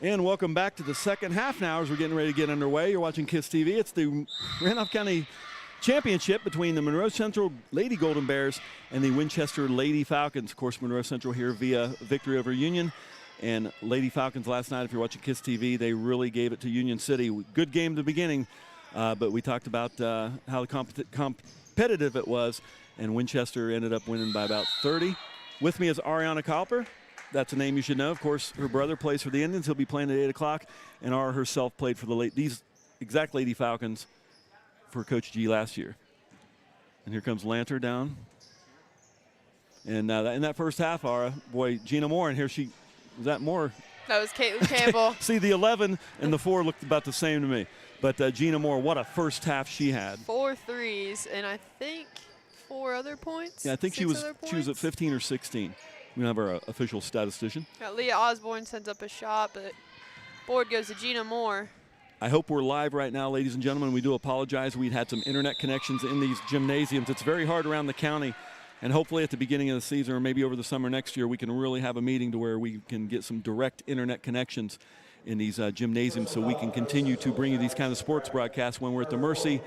And welcome back to the second half now as we're getting ready to get underway. You're watching K.I.S. TV. It's the Randolph County Championship between the Monroe Central Lady Golden Bears and the Winchester Lady Falcons. Of course, Monroe Central here via victory over Union. And Lady Falcons last night, if you're watching K.I.S. TV, they really gave it to Union City. Good game at the beginning, but we talked about how competitive it was, and Winchester ended up winning by about 30. With me is Ariana Copper. That's a name you should know. Of course, her brother plays for the Indians. He'll be playing at 8 o'clock. And Ara herself played for these exact Lady Falcons for Coach G last year. And here comes Lanter down. And in that first half, Ara, boy, Gina Moore, and here she, was that Moore? That was Caitlin Campbell. See, the 11 and the 4 looked about the same to me. But Gina Moore, what a first half she had. 4 threes, and I think 4 other points. Yeah, I think she was at 15 or 16. We have our official statistician. Leah Osborne sends up a shot, but board goes to Gina Moore. I hope we're live right now, ladies and gentlemen. We do apologize. We'd had some internet connections in these gymnasiums. It's very hard around the county. And hopefully at the beginning of the season or maybe over the summer next year, we can really have a meeting to where we can get some direct internet connections in these gymnasiums so we can continue to bring you these kind of sports broadcasts when we're at the mercy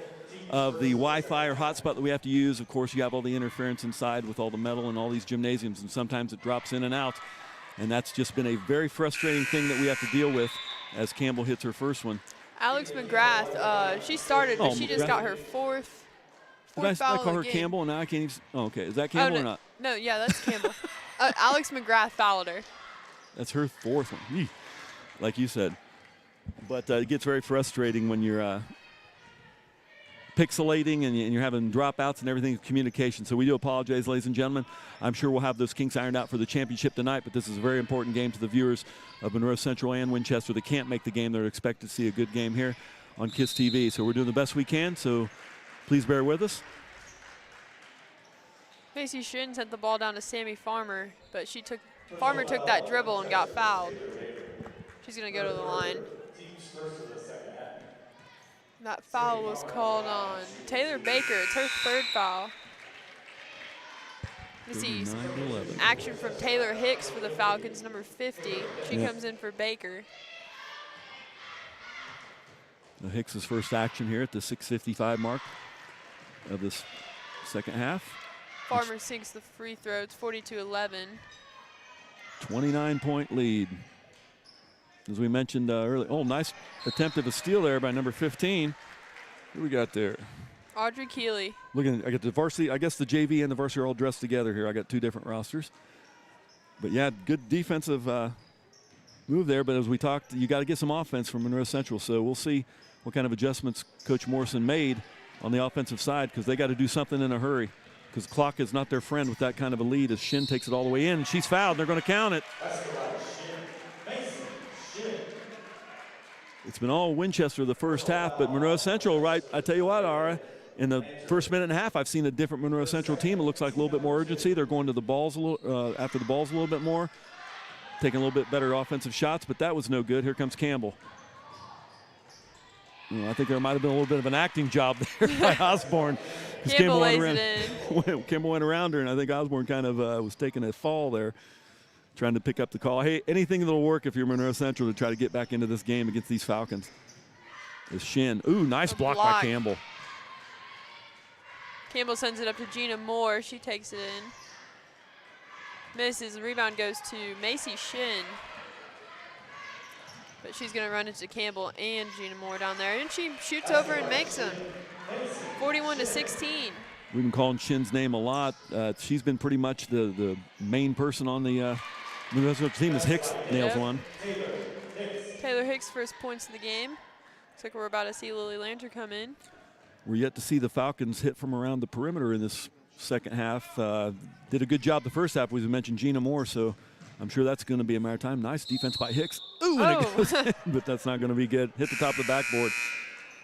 of the Wi-Fi or hotspot that we have to use. Of course, you have all the interference inside with all the metal in all these gymnasiums, and sometimes it drops in and out. And that's just been a very frustrating thing that we have to deal with as Campbell hits her first one. Alex McGrath, she started, but she just got her fourth foul I call her game. Campbell, and now I can't even. Oh, okay, is that Campbell no, or not? No, yeah, that's Campbell. Alex McGrath fouled her. That's her fourth one, Eeh, like you said. But it gets very frustrating when you're pixelating and you're having dropouts and everything, communication. So we do apologize, ladies and gentlemen. I'm sure we'll have those kinks ironed out for the championship tonight, but this is a very important game to the viewers of Monroe Central and Winchester that can't make the game. They're expected to see a good game here on K.I.S. TV. So we're doing the best we can, so please bear with us. Macy Shin sent the ball down to Sammy Farmer, but Farmer took that dribble and got fouled. She's going to go to the line. That foul was called on Taylor Baker. It's her third foul. You see action from Taylor Hicks for the Falcons, number 50. She comes in for Baker. Hicks' first action here at the 6:55 mark of this second half. Farmer sinks the free throw. It's 42-11. 29-point lead. As we mentioned earlier, nice attempt at a steal there by number 15. Who we got there? Audrey Keeley. Looking, I got the varsity. I guess the JV and the varsity are all dressed together here. I got 2 different rosters. But yeah, good defensive move there. But as we talked, you got to get some offense from Monroe Central. So we'll see what kind of adjustments Coach Morrison made on the offensive side, because they got to do something in a hurry, because the clock is not their friend with that kind of a lead as Shin takes it all the way in. She's fouled. They're going to count it. It's been all Winchester the first half, but Monroe Central, right, I tell you what, Ara, in the first minute and a half, I've seen a different Monroe Central team. It looks like a little bit more urgency. They're going to the balls a little, after the balls a little bit more, taking a little bit better offensive shots, but that was no good. Here comes Campbell. I think there might have been a little bit of an acting job there by Osborne. Campbell lays it in. Campbell went around her, and I think Osborne kind of was taking a fall there, trying to pick up the call. Hey, anything that'll work if you're Monroe Central to try to get back into this game against these Falcons. Is Shin. Ooh, nice block by Campbell. Campbell sends it up to Gina Moore. She takes it in. Misses. The rebound goes to Macy Shin. But she's going to run into Campbell and Gina Moore down there. And she shoots over and makes them. 41-16. We've been calling Shin's name a lot. She's been pretty much the main person on the Monroe team as Hicks nails one. Taylor Hicks' first points of the game. Looks like we're about to see Lily Lanter come in. We're yet to see the Falcons hit from around the perimeter in this second half. Did a good job the first half. We mentioned Gina Moore, so I'm sure that's going to be a matter of time. Nice defense by Hicks. Ooh, and it goes in, but that's not going to be good. Hit the top of the backboard.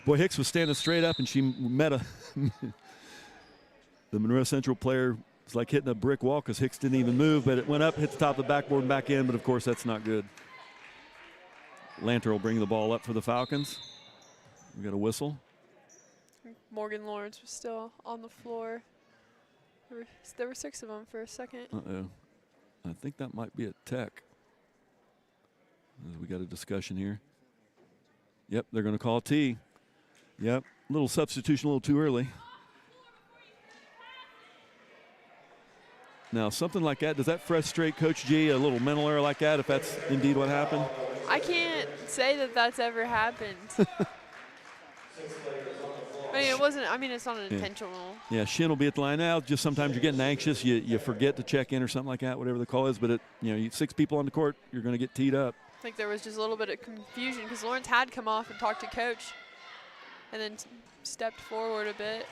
Boy, Hicks was standing straight up, and she met the Monroe Central player. It's like hitting a brick wall because Hicks didn't even move, but it went up, hit the top of the backboard and back in, but of course that's not good. Lanter will bring the ball up for the Falcons. We got a whistle. Morgan Lawrence was still on the floor. There were 6 of them for a second. Uh-oh. I think that might be a tech. We got a discussion here. Yep, they're going to call T. Yep, little substitution a little too early. Now, something like that, does that frustrate Coach G, a little mental error like that, if that's indeed what happened? I can't say that that's ever happened. I mean, it wasn't. I mean, it's not an intentional. Yeah, Shin will be at the line now. Just sometimes you're getting anxious. You forget to check in or something like that, whatever the call is. But, you 6 people on the court, you're going to get teed up. I think there was just a little bit of confusion because Lawrence had come off and talked to Coach and then stepped forward a bit.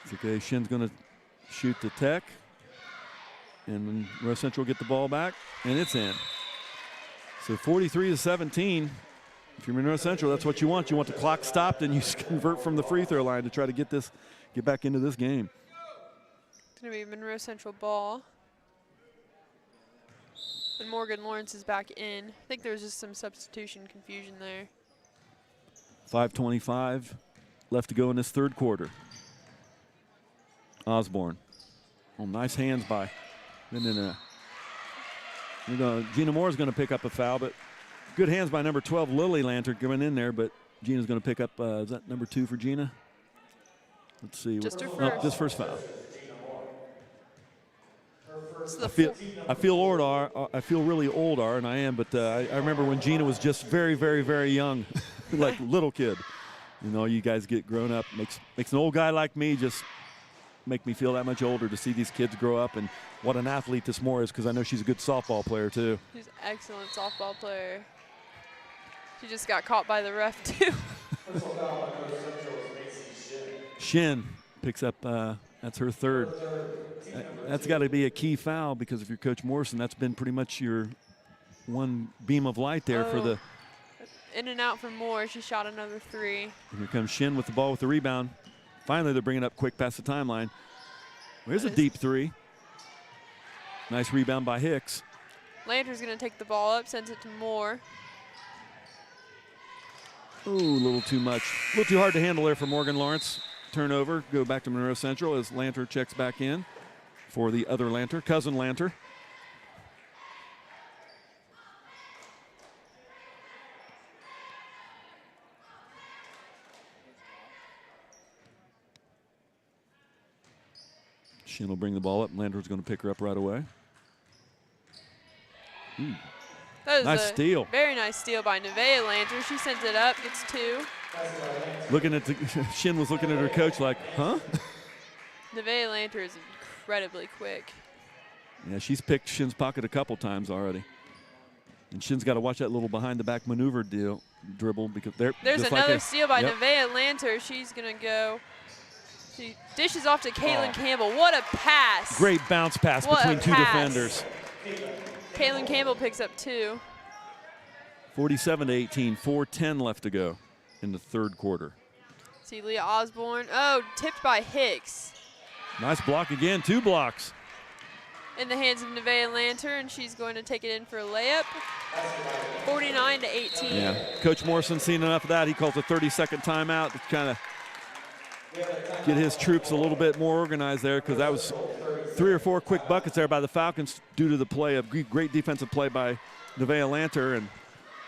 It's okay, Shin's going to shoot the tech. And then Monroe Central will get the ball back, and it's in. So 43-17. If you're Monroe Central, that's what you want. You want the clock stopped, and you convert from the free throw line to try to get back into this game. It's going to be Monroe Central ball. And Morgan Lawrence is back in. I think there was just some substitution confusion there. 5:25 left to go in this third quarter. Osborne. Oh, nice hands by. Gina Moore is going to pick up a foul, but good hands by number 12, Lily Lanter, going in there, but Gina's going to pick up, is that number 2 for Gina? Let's see. Just her first. first. Just first foul. I feel really old, and I am, but I remember when Gina was just very, very, very young, like little kid. You guys get grown up. Makes an old guy like me just make me feel that much older to see these kids grow up, and what an athlete this Moore is, because I know she's a good softball player too. She's an excellent softball player. She just got caught by the ref too. Shin picks up, that's her third. That's got to be a key foul, because if you're Coach Morrison, that's been pretty much your one beam of light there for the. In and out for Moore. She shot another 3. And here comes Shin with the ball with the rebound. Finally, they're bringing up quick past the timeline. There's a deep 3. Nice rebound by Hicks. Lanter's going to take the ball up, sends it to Moore. Ooh, a little too much. A little too hard to handle there for Morgan Lawrence. Turnover, go back to Monroe Central as Lanter checks back in for the other Lanter, cousin Lanter. Shin will bring the ball up. Lanter's going to pick her up right away. That was nice a steal. Very nice steal by Nevaeh Lanter. She sends it up, gets 2. Looking at Shin was looking at her coach like, huh? Nevaeh Lanter is incredibly quick. Yeah, she's picked Shin's pocket a couple times already. And Shin's got to watch that little behind-the-back maneuver dribble, because there's another steal by Nevaeh Lanter. She's going to go. She dishes off to Caitlin Campbell. What a pass. Great bounce pass between 2 defenders. Caitlin Campbell picks up 2. 47-18, 4:10 left to go in the third quarter. See Leah Osborne. Oh, tipped by Hicks. Nice block again, 2 blocks. In the hands of Nevaeh Lanter, and she's going to take it in for a layup. 49-18. Yeah, Coach Morrison seen enough of that. He calls a 30-second timeout to kind of get his troops a little bit more organized there, because that was 3 or 4 quick buckets there by the Falcons due to the play of great defensive play by Nevaeh Lanter, and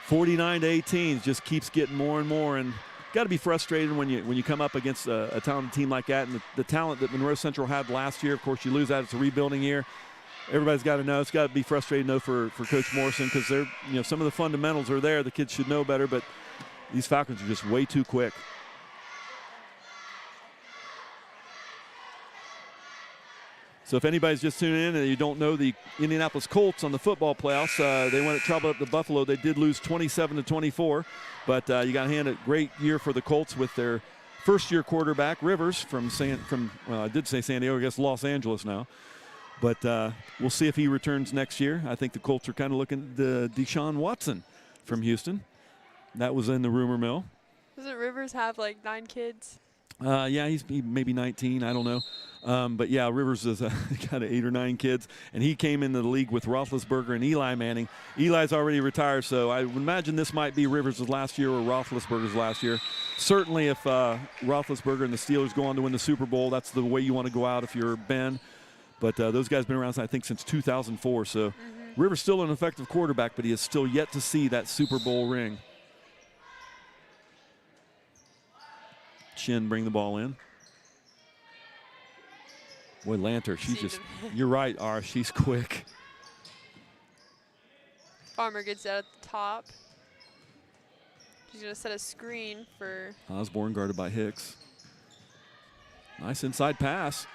49-18 just keeps getting more and more, and got to be frustrated when you come up against a talented team like that, and the talent that Monroe Central had last year. Of course, you lose that; it's a rebuilding year. Everybody's got to know. It's got to be frustrating though for Coach Morrison, because they're some of the fundamentals are there. The kids should know better, but these Falcons are just way too quick. So if anybody's just tuning in and you don't know the Indianapolis Colts on the football playoffs, they went at trouble up to Buffalo. They did lose 27-24, but you got to hand it great year for the Colts with their first-year quarterback Rivers from I did say San Diego, I guess Los Angeles now, but we'll see if he returns next year. I think the Colts are kind of looking at the Deshaun Watson from Houston. That was in the rumor mill. Doesn't Rivers have like 9 kids? Yeah, he maybe 19, I don't know. But yeah, Rivers has got 8 or 9 kids, and he came into the league with Roethlisberger and Eli Manning. Eli's already retired, so I would imagine this might be Rivers' last year or Roethlisberger's last year. Certainly if Roethlisberger and the Steelers go on to win the Super Bowl, that's the way you want to go out if you're Ben. But those guys have been around, I think, since 2004, so Rivers still an effective quarterback, but he is still yet to see that Super Bowl ring. Shin bring the ball in. Boy, Lanter, you're right, R, she's quick. Farmer gets out at the top. She's going to set a screen for Osborne, guarded by Hicks. Nice inside pass.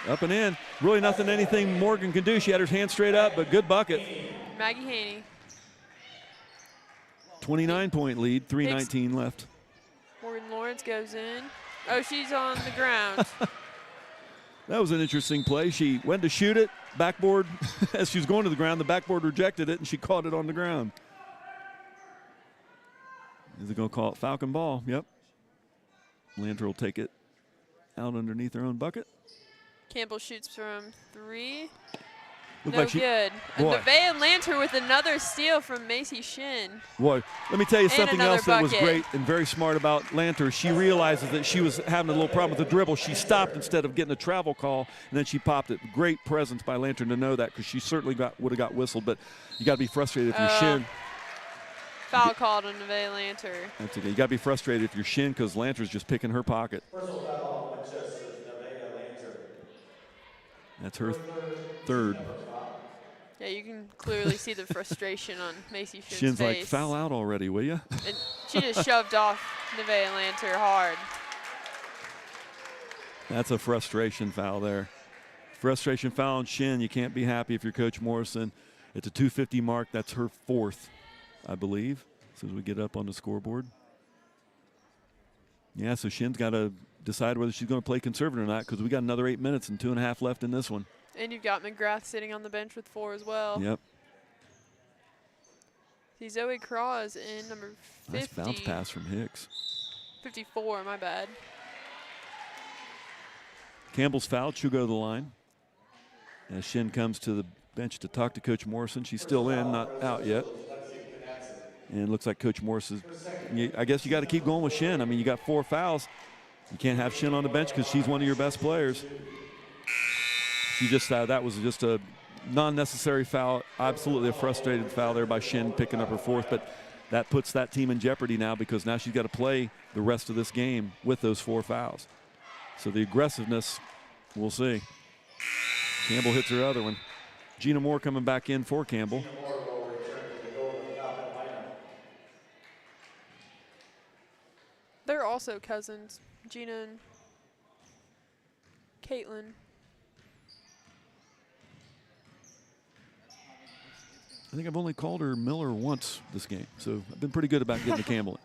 Up and in. Really nothing anything Morgan can do. She had her hand straight up, but good bucket. Maggie Haney. 29-point lead, 3:19 left. Morgan Lawrence goes in. Oh, she's on the ground. That was an interesting play. She went to shoot it, backboard. As she was going to the ground, the backboard rejected it, and she caught it on the ground. Is it going to call it Falcon ball? Yep. Lanter will take it out underneath her own bucket. Campbell shoots from 3. Looked No like good. And boy. Nevaeh and Lanter with another steal from Macy Shin. Boy, let me tell you something another else that was bucket. great and very smart about Lanter. She realizes that she was having a little problem with the dribble. She stopped instead of getting a travel call, and then she popped it. Great presence by Lanter to know that, because she certainly would have got whistled, but you got to be frustrated if you're Shin. Foul called on Nevaeh Lanter. That's okay. You got to be frustrated if you're Shin, because Lanter's just picking her pocket. Personal foul on Winchester's Nevaeh Lanter. That's her third. Yeah, you can clearly see the frustration on Macy Shin's Shin's face. like, foul out already, will you? And she just shoved off Nevaeh Lanter hard. That's a frustration foul there. Frustration foul on Shin. You can't be happy if you're Coach Morrison. It's a 2:50 mark. That's her 4th, I believe, as soon as we get up on the scoreboard. Yeah, so Shin's got to decide whether she's going to play conservative or not, because we got another 8 minutes and 2.5 left in this one. And you've got McGrath sitting on the bench with 4 as well. Yep. See, Zoe Craw is in number 50. Nice bounce pass from Hicks. 54, my bad. Campbell's fouled. She'll go to the line. As Shin comes to the bench to talk to Coach Morrison. She's still in, not out yet. And it looks like Coach Morrison, I guess you got to keep going with Shin. I mean, you got 4 fouls. You can't have Shin on the bench because she's one of your best players. She just that was just a non-necessary foul. Absolutely a frustrated foul there by Shin, picking up her 4th. But that puts that team in jeopardy now, because now she's got to play the rest of this game with those 4 fouls. So the aggressiveness, we'll see. Campbell hits her other one. Gina Moore coming back in for Campbell. They're also cousins, Gina and Caitlin. I think I've only called her Miller once this game, so I've been pretty good about getting to Campbell in.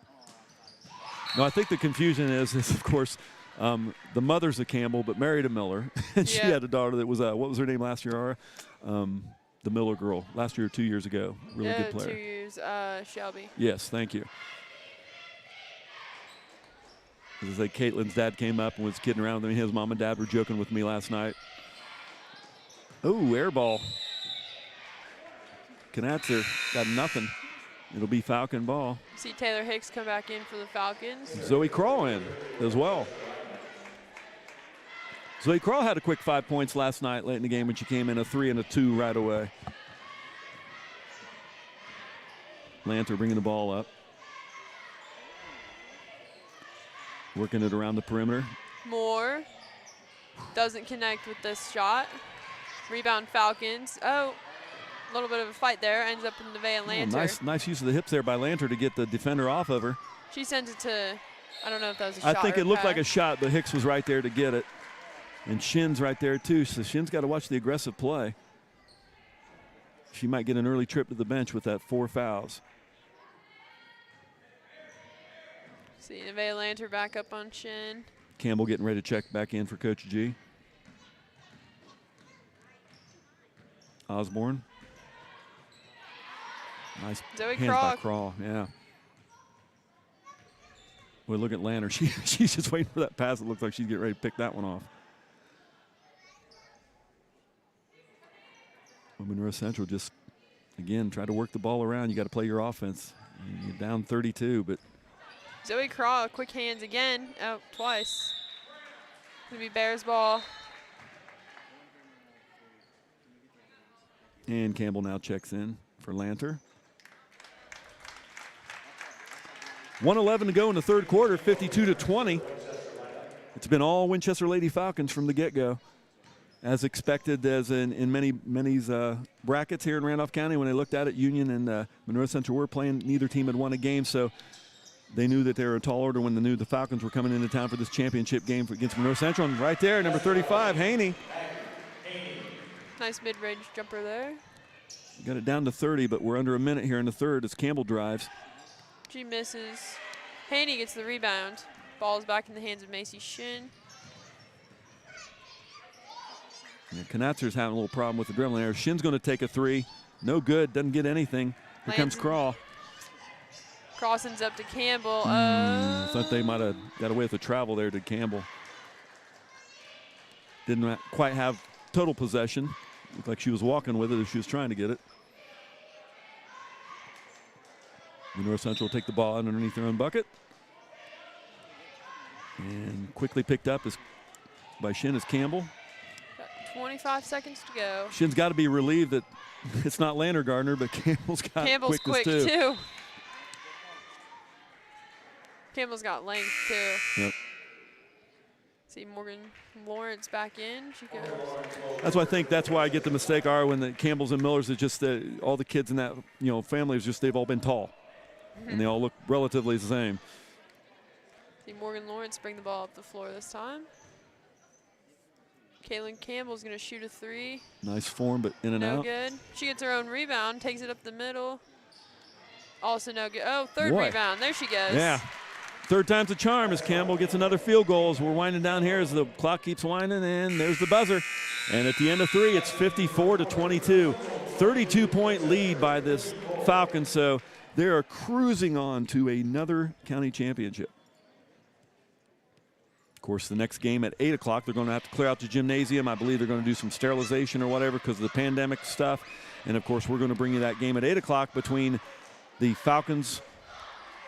No, I think the confusion is of course, the mother's a Campbell but married a Miller, and she had a daughter that was, what was her name last year, Ara? The Miller girl, last year or 2 years ago. Really good player. 2 years, Shelby. Yes, thank you. It's like Caitlin's dad came up and was kidding around with me. His mom and dad were joking with me last night. Oh, air ball. Knatzer got nothing. It'll be Falcon ball. See Taylor Hicks come back in for the Falcons. Zoe Craw in as well. Zoe Craw had a quick 5 points last night late in the game when she came in, a 3 and a 2 right away. Lanter bringing the ball up. Working it around the perimeter. Moore doesn't connect with this shot. Rebound Falcons. Oh, a little bit of a fight there. Ends up in Nevaeh and Lanter. Nice use of the hips there by Lanter to get the defender off of her. She sends it to, I don't know if that was a shot. I think or it looked pass. like a shot, but Hicks was right there to get it. And Shin's right there too, so Shin's got to watch the aggressive play. She might get an early trip to the bench with that 4 fouls. See Nevaeh Lanter back up on Shin. Campbell getting ready to check back in for Coach G. Osborne. Nice Zoe hands Craw. by Craw, yeah. Well, look at Lanter. She's just waiting for that pass. It looks like she's getting ready to pick that one off. Monroe Central just, again, try to work the ball around. You got to play your offense. You're down 32, but Zoe Craw, quick hands again. Oh, twice. Gonna be Bears ball. And Campbell now checks in for Lanter. 1:11 to go in the third quarter, 52-20. It's been all Winchester Lady Falcons from the get-go. As expected, as in many brackets here in Randolph County, when they looked at it, Union and Monroe Central were playing. Neither team had won a game, so they knew that they were a tall order when they knew the Falcons were coming into town for this championship game against Monroe Central. And right there, number 35, Haney. Nice mid-range jumper there. Got it down to 30, but we're under a minute here in the third as Campbell drives. She misses. Haney gets the rebound. Ball's back in the hands of Macy Shin. Yeah, Knatzer's having a little problem with the dribbling there. Shin's going to take a three. No good. Doesn't get anything. Here comes Craw. Crossings up to Campbell. Thought they might have got away with the travel there to Campbell. Didn't quite have total possession. Looked like she was walking with it as she was trying to get it. Monroe Central will take the ball underneath their own bucket. And quickly picked up by Shin as Campbell. 25 seconds to go. Shin's got to be relieved that it's not Lanter Gardner, but Campbell's got Campbell's quickness quick too. Campbell's got length too. Yep. See Morgan Lawrence back in. She goes. That's why I get the mistake when the Campbells and Millers is just all the kids in that family is just they've all been tall, and they all look relatively the same. See Morgan Lawrence bring the ball up the floor this time. Kaylin Campbell's going to shoot a three. Nice form, but in and out. No good. She gets her own rebound, takes it up the middle. Also no good. Oh, third Boy. rebound. There she goes. Yeah. Third time's a charm as Campbell gets another field goal as we're winding down here as the clock keeps winding, and there's the buzzer. And at the end of three, it's 54-22. 32-point lead by this Falcons, so they are cruising on to another county championship. Of course, the next game at 8 o'clock, they're going to have to clear out the gymnasium. I believe they're going to do some sterilization or whatever because of the pandemic stuff. And, of course, we're going to bring you that game at 8 o'clock between the Falcons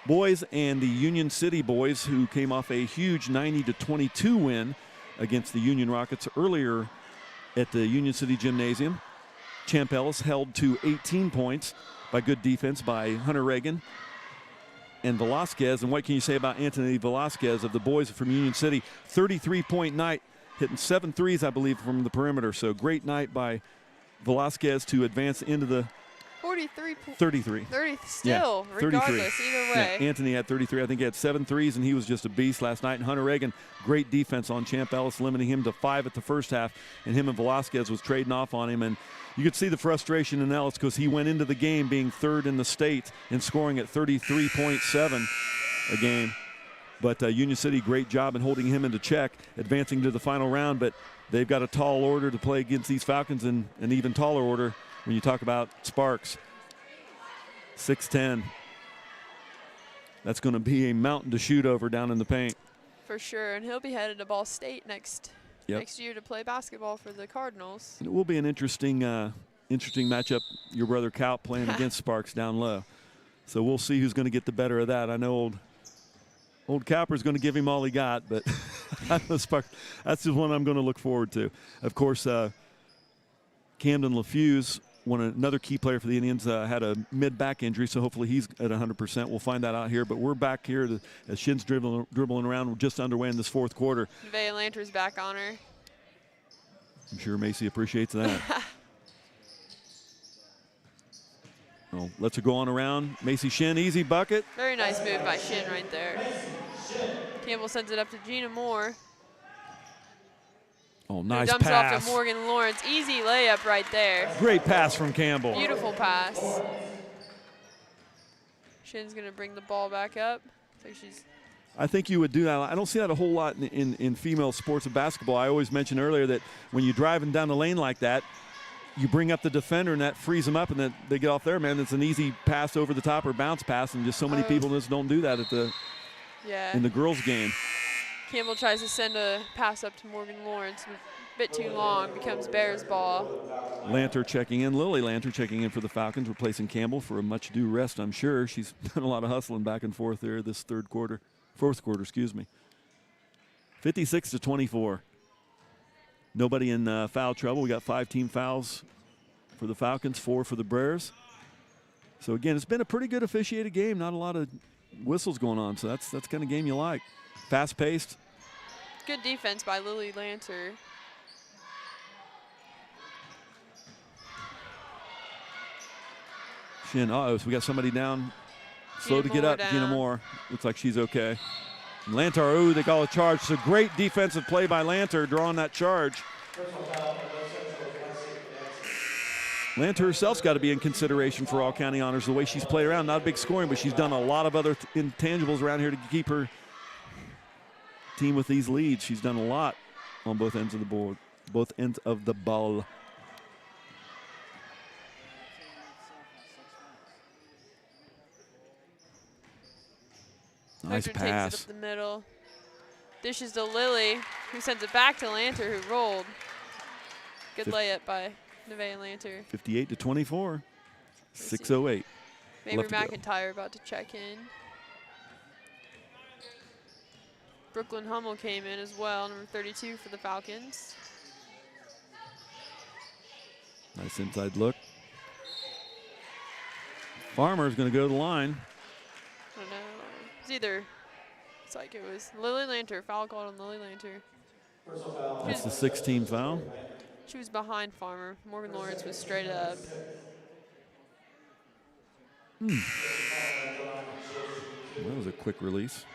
boys and the Union City boys, who came off a huge 90-22 win against the Union Rockets earlier at the Union City Gymnasium. Champ Ellis held to 18 points by good defense by Hunter Reagan and Velasquez. And what can you say about Anthony Velasquez of the boys from Union City? 33-point night, hitting 7 threes, I believe, from the perimeter. So great night by Velasquez to advance into the 33. 30 still, yeah, regardless, 33. either way. Yeah, Anthony had 33. I think he had 7 threes, and he was just a beast last night. And Hunter Reagan, great defense on Champ Ellis, limiting him to 5 at the first half, and him and Velasquez was trading off on him. And you could see the frustration in Ellis because he went into the game being third in the state and scoring at 33.7 a game. But Union City, great job in holding him into check, advancing to the final round. But they've got a tall order to play against these Falcons, and an even taller order when you talk about Sparks. 6'10". That's going to be a mountain to shoot over down in the paint. For sure, and he'll be headed to Ball State next year to play basketball for the Cardinals. And it will be an interesting matchup, your brother Calp playing against Sparks down low. So we'll see who's going to get the better of that. I know old Cowper's going to give him all he got, but I know Sparks, that's just one I'm going to look forward to. Of course, Camden LaFuse, another key player for the Indians, had a mid-back injury, so hopefully he's at 100%. We'll find that out here. But we're back here as Shin's dribbling around. We're just underway in this fourth quarter. Nevaeh Lanter's back on her. I'm sure Macy appreciates that. Well, let's go on around. Macy Shin, easy bucket. Very nice move by Shin right there. Campbell sends it up to Gina Moore. Oh, nice dumps pass. It off to Morgan Lawrence. Easy layup right there. Great pass from Campbell. Beautiful pass. Shin's going to bring the ball back up. I think you would do that. I don't see that a whole lot in female sports of basketball. I always mentioned earlier that when you're driving down the lane like that, you bring up the defender and that frees them up, and then they get off there, man. It's an easy pass over the top or bounce pass, and just so many people just don't do that in the girls' game. Campbell tries to send a pass up to Morgan Lawrence. A bit too long, becomes Bears ball. Lanter checking in. Lily Lanter checking in for the Falcons, replacing Campbell for a much-due rest, I'm sure. She's done a lot of hustling back and forth there this fourth quarter, 56-24. Nobody in foul trouble. We got 5 team fouls for the Falcons, 4 for the Bears. So again, it's been a pretty good officiated game. Not a lot of whistles going on, so that's the kind of game you like. Fast-paced. Good defense by Lily Lanter. Shin, so we got somebody down. Slow to get up, Gina Moore. Looks like she's okay. And Lanter, they call a charge. It's a great defensive play by Lanter, drawing that charge. Lanter herself's got to be in consideration for all county honors. The way she's played around, not a big scoring, but she's done a lot of other intangibles around here to keep her team with these leads. She's done a lot on both ends of the board, both ends of the ball. Nice pass. Takes it up the middle. Dishes to Lily, who sends it back to Lanter, who rolled. Good layup by Nevaeh Lanter. 58-24. 6:08. Maybe McIntyre about to check in. Brooklyn Hummel came in as well, number 32 for the Falcons. Nice inside look. Farmer's going to go to the line. I don't know. It's like it was Lily Lanter. Foul called on Lily Lanter. That's the 16th foul. She was behind Farmer. Morgan Lawrence was straight up. That was a quick release.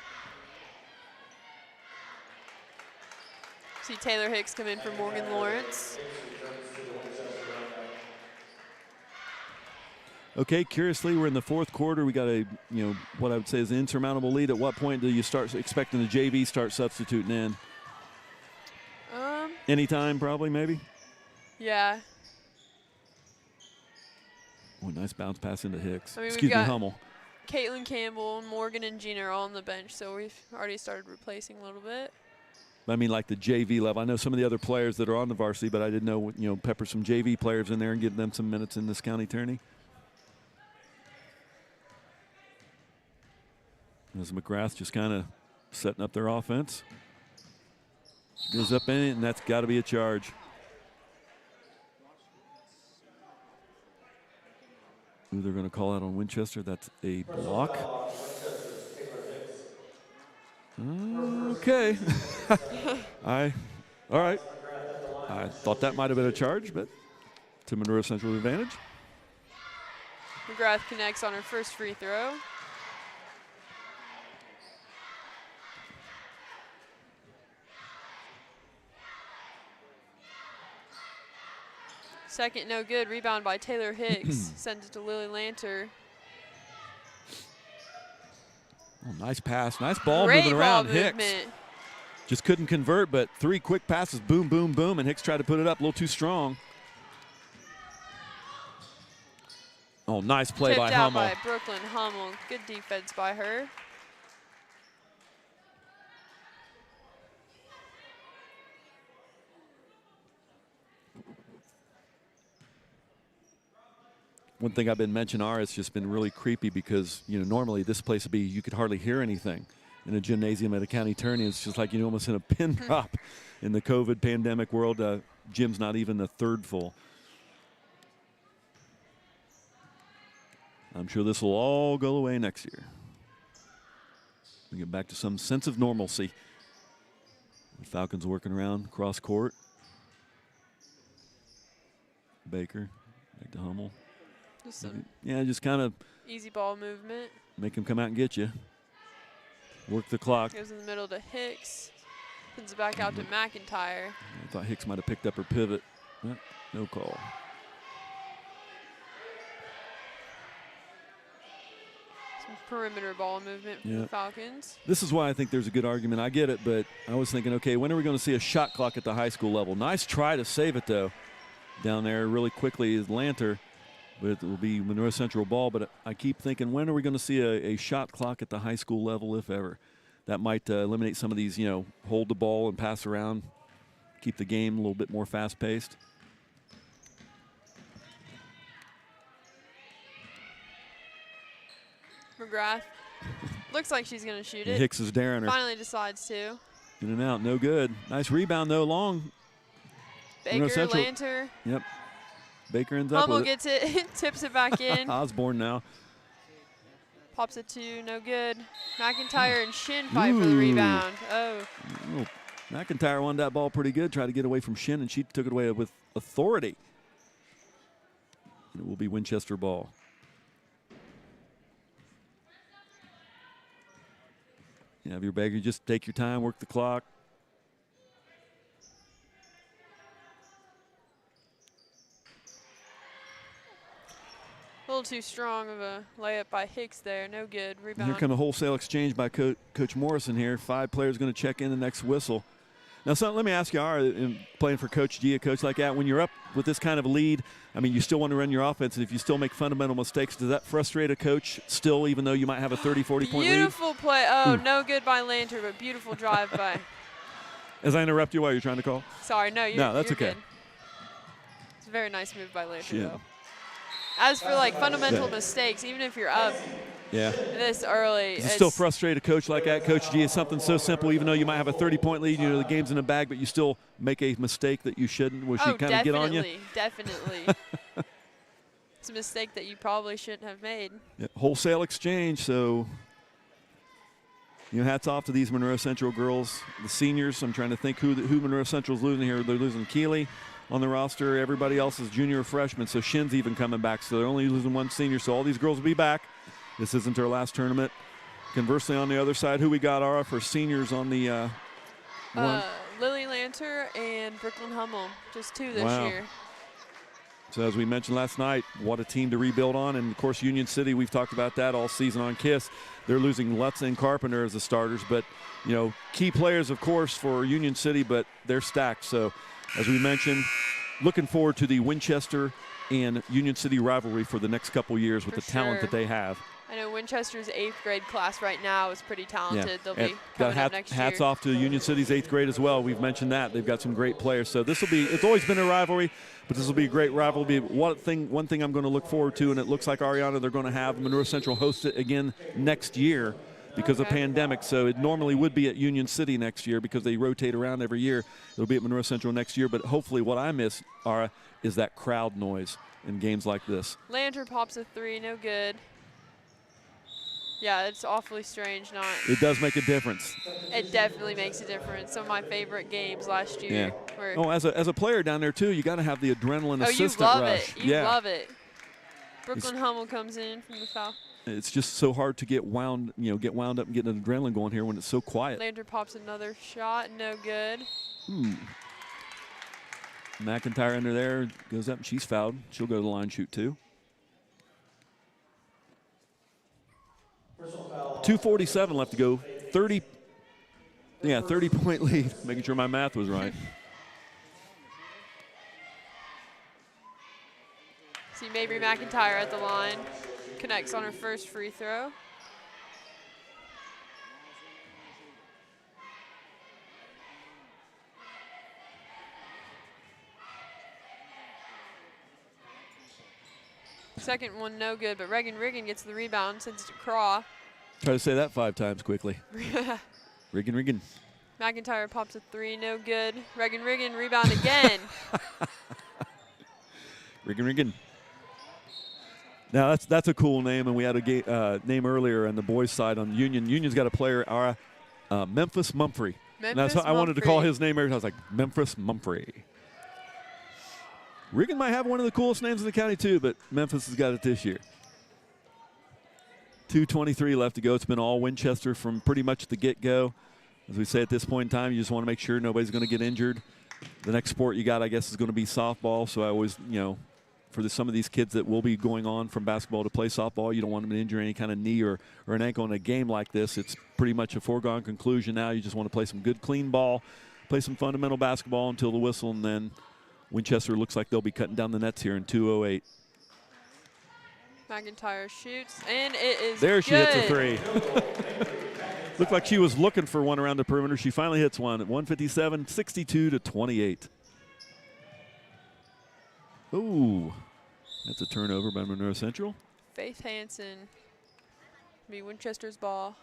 See Taylor Hicks come in for Morgan Lawrence. Okay, curiously, we're in the fourth quarter. We got a, what I would say is an insurmountable lead. At what point do you start expecting the JV start substituting in? Anytime, probably, maybe? Yeah. Oh, nice bounce pass into Hicks. Excuse me, Hummel. Caitlin Campbell, Morgan, and Gina are all on the bench, so we've already started replacing a little bit. I mean, like the JV level. I know some of the other players that are on the varsity, but I didn't know, pepper some JV players in there and give them some minutes in this county tourney. As McGrath just kind of setting up their offense. Goes up in it, and that's got to be a charge. Ooh, they're going to call out on Winchester. That's a block. Okay. All right. I thought that might have been a charge, but to Monroe Central advantage. McGrath connects on her first free throw. Second, no good. Rebound by Taylor Hicks. Sends it to Lily Lanter. Oh, nice pass. Nice ball Great moving around. ball Hicks movement. just couldn't convert, but 3 quick passes. Boom, boom, boom. And Hicks tried to put it up a little too strong. Oh, nice play by Hummel. Tipped out by Brooklyn Hummel. Good defense by her. One thing I've been mentioning, it's just been really creepy because, normally this place would be, you could hardly hear anything in a gymnasium at a county tourney. It's just like, almost in a pin drop in the COVID pandemic world. Gym's not even a third full. I'm sure this will all go away next year. We get back to some sense of normalcy. The Falcons working around cross court. Baker, back to Hummel. Just kind of easy ball movement. Make him come out and get you. Work the clock. Goes in the middle to Hicks. Sends it back out to McIntyre. I thought Hicks might have picked up her pivot. No call. Some perimeter ball movement from the Falcons. This is why I think there's a good argument. I get it, but I was thinking, okay, when are we going to see a shot clock at the high school level? Nice try to save it, though. Down there really quickly is Lanter. But it will be Monroe Central ball. But I keep thinking, when are we going to see a shot clock at the high school level, if ever? That might eliminate some of these, hold the ball and pass around, keep the game a little bit more fast-paced. McGrath looks like she's going to shoot it. Hicks is daring her. Finally decides to. In and out, no good. Nice rebound, though, long. Baker, Lanter. Yep. Baker ends up Hummel with gets it, tips it back in. Osborne now. Pops it to no good. McIntyre and Shin fight for the rebound. Oh. Ooh. McIntyre won that ball pretty good, tried to get away from Shin, and she took it away with authority. And it will be Winchester ball. You have your Baker, just take your time, work the clock. A little too strong of a layup by Hicks there. No good. And Rebound. here come a wholesale exchange by Coach Morrison here. 5 players going to check in the next whistle. Now, son, let me ask you, in playing for Coach G, a coach like that, when you're up with this kind of a lead, I mean, you still want to run your offense, and if you still make fundamental mistakes, does that frustrate a coach still, even though you might have a 30, 40-point lead? Beautiful play. Oh, no good by Lanter, but beautiful drive by. As I interrupt you while you're trying to call? Sorry, no, that's you're okay. Good. It's a very nice move by Lanter, Yeah. though. As for, like, fundamental mistakes, even if you're up this early. It's still frustrate a coach like that. Coach G, is something so simple, even though you might have a 30-point lead, you know, the game's in the bag, but you still make a mistake that you shouldn't. Will she kind of get on you? Definitely. It's a mistake that you probably shouldn't have made. Yeah, wholesale exchange, so hats off to these Monroe Central girls. The seniors, I'm trying to think who Monroe Central's losing here. They're losing Keeley on the roster. Everybody else is junior or freshman, so Shin's even coming back. So they're only losing 1 senior, so all these girls will be back. This isn't our last tournament. Conversely, on the other side, who we got, Ara, for seniors on the one? Lily Lanter and Brooklyn Hummel, just 2 this year. So as we mentioned last night, what a team to rebuild on. And, of course, Union City, we've talked about that all season on K.I.S.S. They're losing Lutz and Carpenter as the starters. But, you know, key players, of course, for Union City, but they're stacked. So, as we mentioned, looking forward to the Winchester and Union City rivalry for the next couple years with the talent that they have. I know Winchester's 8th grade class right now is pretty talented. Yeah. They'll be coming up next year. Hats off to Union City's 8th grade as well. We've mentioned that. They've got some great players. So this will be, it's always been a rivalry, but this will be a great rivalry. One thing I'm going to look forward to, and it looks like, Ariana, they're going to have Monroe Central host it again next year because of pandemic. So it normally would be at Union City next year because they rotate around every year. It'll be at Monroe Central next year. But hopefully what I miss, Ara, is that crowd noise in games like this. Lanter pops a 3, no good. Yeah, it's awfully strange not. It does make a difference. It definitely makes a difference. Some of my favorite games last year. Yeah. Oh, as a player down there too, you got to have the adrenaline assistant you love rush. it. You love it. Brooklyn Hummel comes in from the foul. It's just so hard to get wound up and get an adrenaline going here when it's so quiet. Lanter pops another shot, no good. McIntyre under there goes up and she's fouled. She'll go to the line shoot too. 2:47 left to go. 30-point lead. Making sure my math was right. See Mabry McIntyre at the line. Connects on her first free throw. Second one no good, but Reagan Riggin gets the rebound, sends it to Craw. Try to say that 5 times quickly. Riggin. McIntyre pops a 3, no good. Reagan rebound again. Riggin. Now that's a cool name, and we had a name earlier on the boys' side on Union. Union's got a player, Memphis Mumphrey. I wanted to call his name earlier. I was like, Memphis Mumphrey. Riggin might have one of the coolest names in the county too, but Memphis has got it this year. 2:23 left to go. It's been all Winchester from pretty much the get-go. As we say at this point in time, you just want to make sure nobody's going to get injured. The next sport you got, I guess, is going to be softball. So I always, for some of these kids that will be going on from basketball to play softball, you don't want them to injure any kind of knee or an ankle in a game like this. It's pretty much a foregone conclusion now. You just want to play some good, clean ball, play some fundamental basketball until the whistle, and then Winchester looks like they'll be cutting down the nets here in 2:08. McIntyre shoots, and it is there. Good. She hits a 3. Looked like she was looking for one around the perimeter. She finally hits one at 157, 62-28. Ooh, that's a turnover by Monroe Central. Faith Hansen, be Winchester's ball.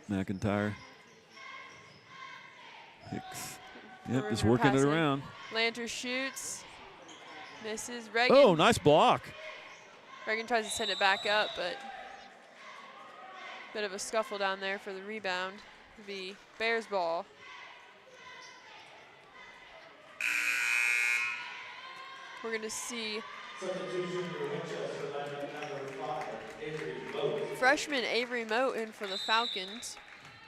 McIntyre. Hicks. Yep, We're just working it passing. around. Lanter shoots. Misses. Reagan. Oh, nice block. Reagan tries to send it back up, but bit of a scuffle down there for the rebound. It'll be Bears ball. We're going to see freshman Avery Moat in for the Falcons.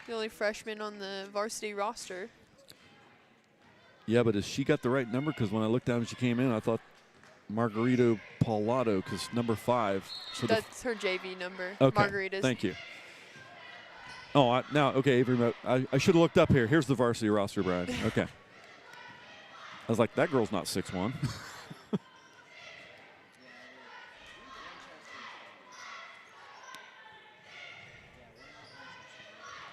The only freshman on the varsity roster. Yeah, but has she got the right number? Because when I looked down when she came in, I thought Margarito Paulato, because number 5. So that's her JV number. Okay, Margarita's. thank you. Oh, now, okay, Avery Moat. I should have looked up here. Here's the varsity roster, Brian. Okay. I was like, that girl's not 6'1".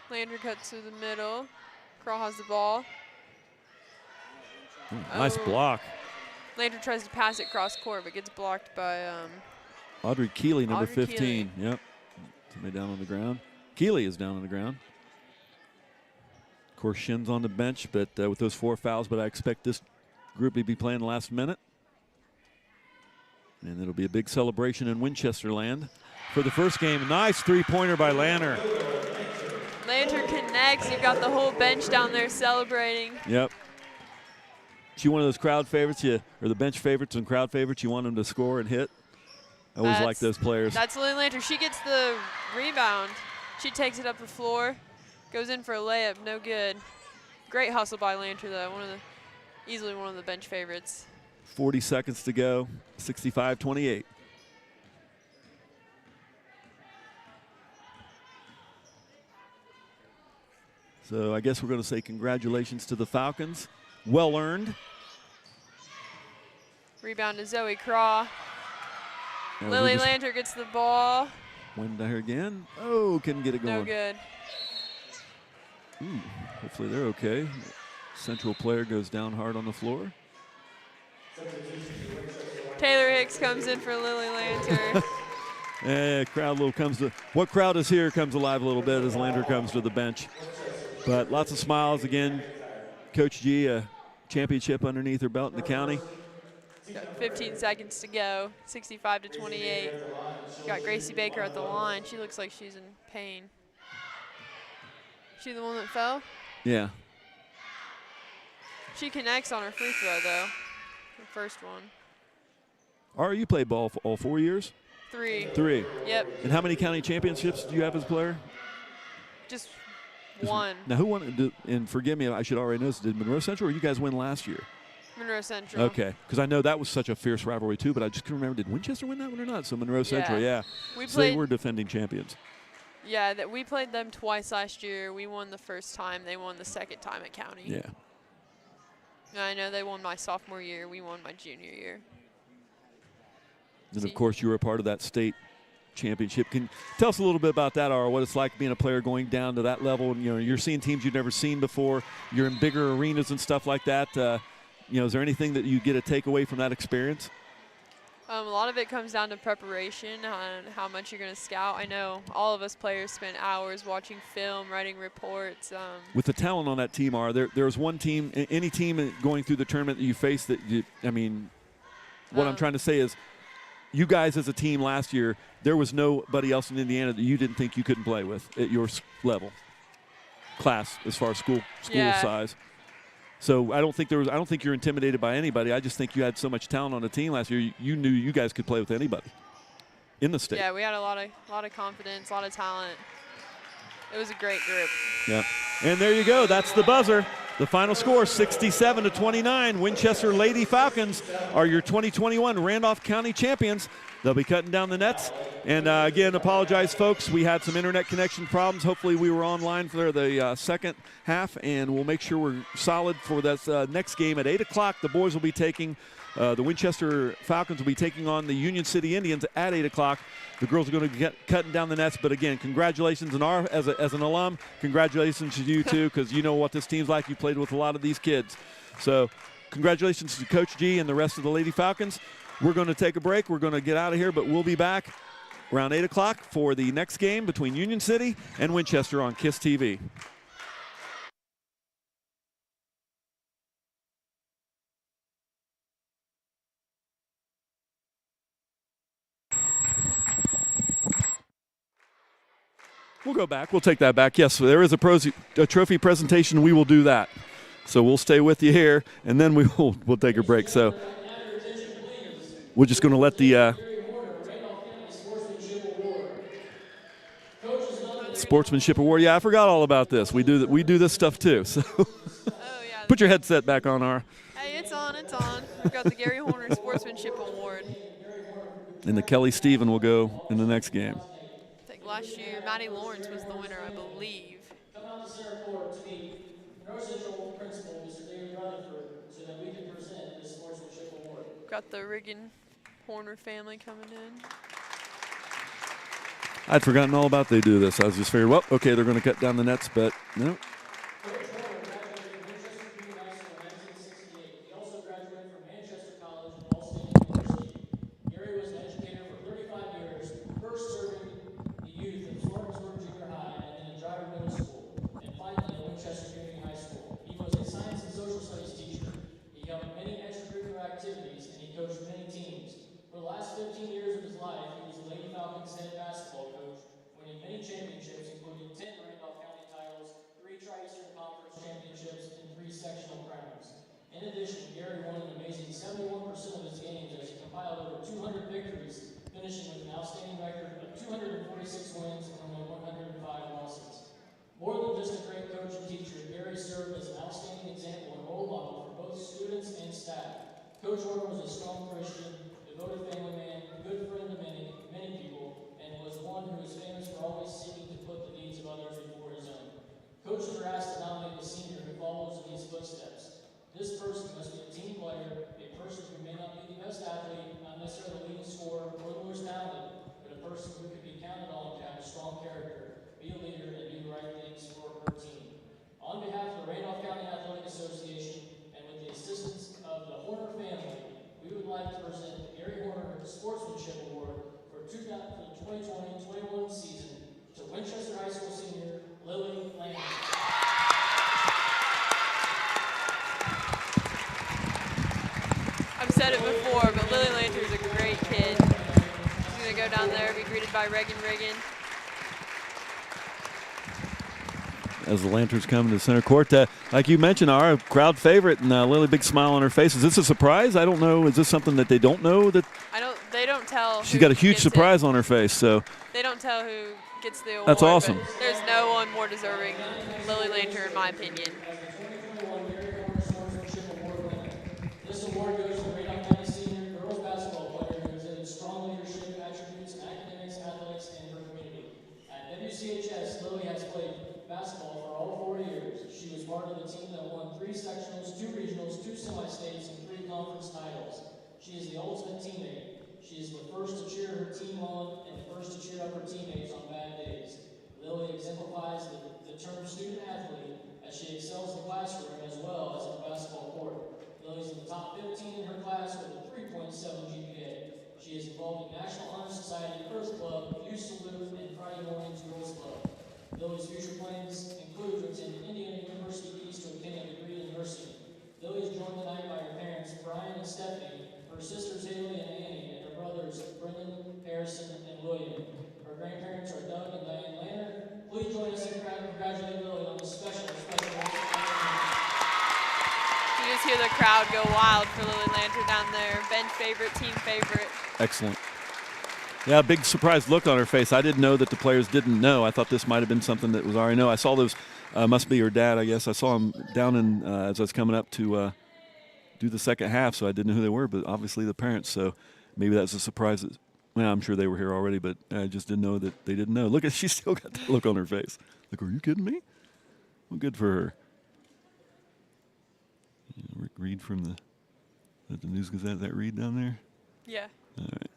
Lander cuts through the middle. Crawl has the ball. Nice block. Lander tries to pass it cross court, but gets blocked by Audrey Keeley, number Audrey 15. Keeley. Yep. Somebody down on the ground. Keeley is down on the ground. Of course, Shin's on the bench, but with those 4 fouls, but I expect this group to be playing last minute. And it'll be a big celebration in Winchester land for the first game. Nice three-pointer by Lanner. Lander connects. You've got the whole bench down there celebrating. Yep. She one of those crowd favorites, or the bench favorites and crowd favorites. You want them to score and hit. I always like those players. That's Lily Lander. She gets the rebound. She takes it up the floor, goes in for a layup, no good. Great hustle by Lander, though. Easily one of the bench favorites. 40 seconds to go, 65-28. So I guess we're going to say congratulations to the Falcons. Well earned. Rebound to Zoe Craw. And Lily Lander gets the ball. Went there again. Oh, couldn't get it going. No good. Ooh, hopefully they're okay. Central player goes down hard on the floor. Taylor Hicks comes in for Lily Lander. Crowd little comes to what crowd is here comes alive a little bit as Lander comes to the bench. But lots of smiles again. Coach G, a championship underneath her belt in the county. Got 15 seconds to go, 65-28. Got Gracie Baker at the line. She looks like she's in pain. She the one that fell? Yeah. She connects on her free throw, though. The first one. You played ball for all 4 years? 3. 3. Yep. And how many county championships do you have as a player? Just one. Now, who won? And forgive me, I should already know this. Did Monroe Central or you guys win last year? Monroe Central. Okay, because I know that was such a fierce rivalry too, but I just couldn't remember, did Winchester win that one or not? So Monroe Central, yeah. So they were defending champions. Yeah, we played them twice last year. We won the first time. They won the second time at county. Yeah. And I know they won my sophomore year. We won my junior year. And of course, you were a part of that state championship. Can tell us a little bit about that, Ara, what it's like being a player going down to that level. And, you're seeing teams you've never seen before. You're in bigger arenas and stuff like that. Is there anything that you get a takeaway from that experience? A lot of it comes down to preparation and how much you're going to scout. I know all of us players spend hours watching film, writing reports. With the talent on that team, there's one team, any team going through the tournament that you face that what I'm trying to say is you guys as a team last year, there was nobody else in Indiana that you didn't think you couldn't play with at your level, class, as far as school size. So I don't think you're intimidated by anybody. I just think you had so much talent on the team last year. You knew you guys could play with anybody in the state. Yeah, we had a lot of confidence, a lot of talent. It was a great group. Yeah. And there you go. That's the buzzer. The final score, 67-29. Winchester Lady Falcons are your 2021 Randolph County champions. They'll be cutting down the nets. And again, apologize, folks. We had some internet connection problems. Hopefully we were online for the second half, and we'll make sure we're solid for this next game at 8 o'clock. The boys will be taking, the Winchester Falcons will be taking on the Union City Indians at 8 o'clock. The girls are going to get cutting down the nets. But again, congratulations. And as an alum, congratulations to you too, because you know what this team's like. You played with a lot of these kids. So congratulations to Coach G and the rest of the Lady Falcons. We're going to take a break. We're going to get out of here, but we'll be back around 8 o'clock for the next game between Union City and Winchester on KISS TV. We'll go back. We'll take that back. Yes, there is a trophy presentation. We will do that. So we'll stay with you here, and then we'll take a break. So we're just going to let the Sportsmanship Award. Yeah, I forgot all about this. We do this stuff too. So Oh, yeah. put your headset back on, Ara. Hey, it's on, it's on. We've got the Gary Horner Sportsmanship Award. And the Kelly Stephen will go in the next game. I think last year Maddie Lawrence was the winner, I believe. Come out to center court to meet Monroe Central Principal, Mr. David Rutherford, so that we can present this Sportsmanship Award. Got the Riggin Horner family coming in. I'd forgotten all about they do this. I was just figuring, well, okay, they're going to cut down the nets, but no. Coach Horner graduated from Winchester Community High School in 1968. He also graduated from Manchester College and Ball State University. Gary was an educator for 35 years, first serving the youth of Spartansburg Junior High and then at Driver Middle School, and finally at Winchester Community High School. He was a science and social studies teacher. He held many extracurricular activities and he coached many teams. For the last 15 years of his life, he was the Lady Falcons head basketball coach, winning many championships, including 10 Randolph County titles, 3 Tri-Eastern Conference championships, and 3 sectional crowns. In addition, Gary won an amazing 71% of his games as he compiled over 200 victories, finishing with an outstanding record of 246 wins and only 105 losses. More than just a great coach and teacher, Gary served as an outstanding example and role model for both students and staff. Coach Horner was a strong Christian, devoted family man, a good friend to many people, and was one who was famous for always seeking to put the needs of others before his own. Coaches are asked to nominate the senior who follows in these footsteps. This person must be a team player, a person who may not be the best athlete, not necessarily the leading scorer or the most talented, but a person who can be counted on to have a strong character, be a leader, and do the right things for her team. On behalf of the Randolph County Athletic Association and with the assistance of the Horner family, we would like to present the Gary Horner Sportsmanship Award for the 2020-21 season to Winchester High School senior Lily Landry. I've said it before, but Lily Lanter's a great kid. She's going to go down there, be greeted by Reagan Riggin. As the Lanterns come to center court, like you mentioned, our crowd favorite, and Lily, big smile on her face. Is this a surprise? I don't know. Is this something that they don't know? They don't tell. She's got a huge surprise on her face. So they don't tell who gets the award. That's awesome. There's no one more deserving than Lily Lantern, in my opinion. This award goes to the Randolph County senior girls basketball player who exhibited strong leadership attributes in academics, athletics, and her community. At WCHS, Lily has played basketball for all 4 years. She was part of the team that won 3 sectionals, 2 regionals, 2 semi-states, and 3 conference titles. She is the ultimate teammate. She is the first to cheer her team on and the first to cheer up her teammates on bad days. Lily exemplifies the term student athlete as she excels in the classroom as well as on the basketball court. Lily's in the top 15 in her class with a 3.7 GPA. She is involved in National Honor Society, Earth Club, Youth Salute, and Friday Mornings Girls Club. Lily's future plans include to attend Indiana University East to obtain a degree in nursing. Lily is joined tonight by her parents, Brian and Stephanie, her sisters Haley and Annie, and her brothers, Brendan, Harrison, and William. Her grandparents are Doug and Diane Lanner. Please join us in congratulating Lily on this special You just hear the crowd go wild for Lily Lantern down there. Bench favorite, team favorite. excellent. Yeah, big surprised look on her face. I didn't know that the players didn't know. I thought this might have been something that was already known. I saw those, must be her dad, I guess. I saw him down in as I was coming up to do the second half, so I didn't know who they were, but obviously the parents. So maybe that's a surprise. Well, I'm sure they were here already, but I just didn't know that they didn't know. Look, she's still got that look on her face. Like, are you kidding me? Well, good for her. Rick Reed from the News Gazette. That Reed down there? Yeah. All right.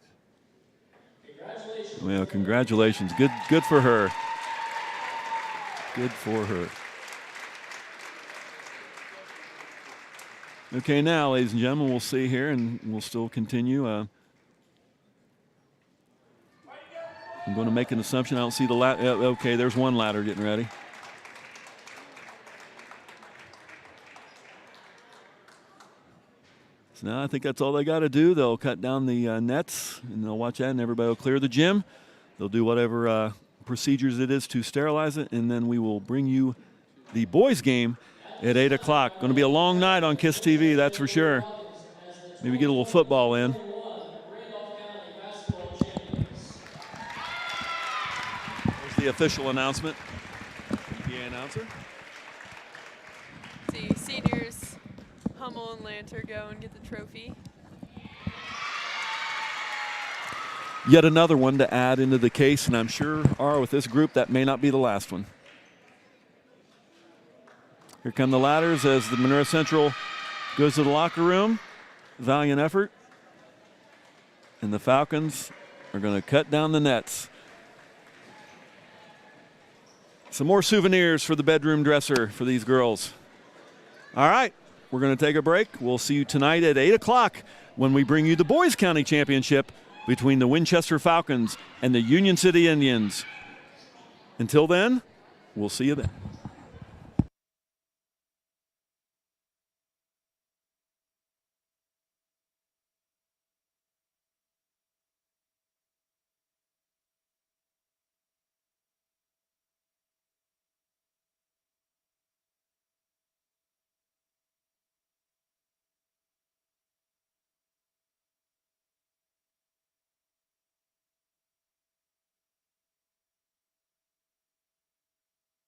Well, congratulations. Good for her. Good for her. Okay, now, ladies and gentlemen, we'll see here, and we'll still continue. I'm going to make an assumption. I don't see the ladder. Okay, there's one ladder getting ready. So now I think that's all they got to do. They'll cut down the nets, and they'll watch that, and everybody will clear the gym. They'll do whatever procedures it is to sterilize it, and then we will bring you the boys' game at 8 o'clock. Going to be a long night on KISS TV, that's for sure. Maybe get a little football in. There's the official announcement. PA announcer. See seniors Hummel and Lanter go and get the trophy. Yet another one to add into the case, and I'm sure, with this group, that may not be the last one. Here come the ladders as the Monroe Central goes to the locker room. Valiant effort. And the Falcons are going to cut down the nets. Some more souvenirs for the bedroom dresser for these girls. All right, we're going to take a break. We'll see you tonight at 8 o'clock when we bring you the Boys County Championship between the Winchester Falcons and the Union City Indians. Until then, we'll see you then.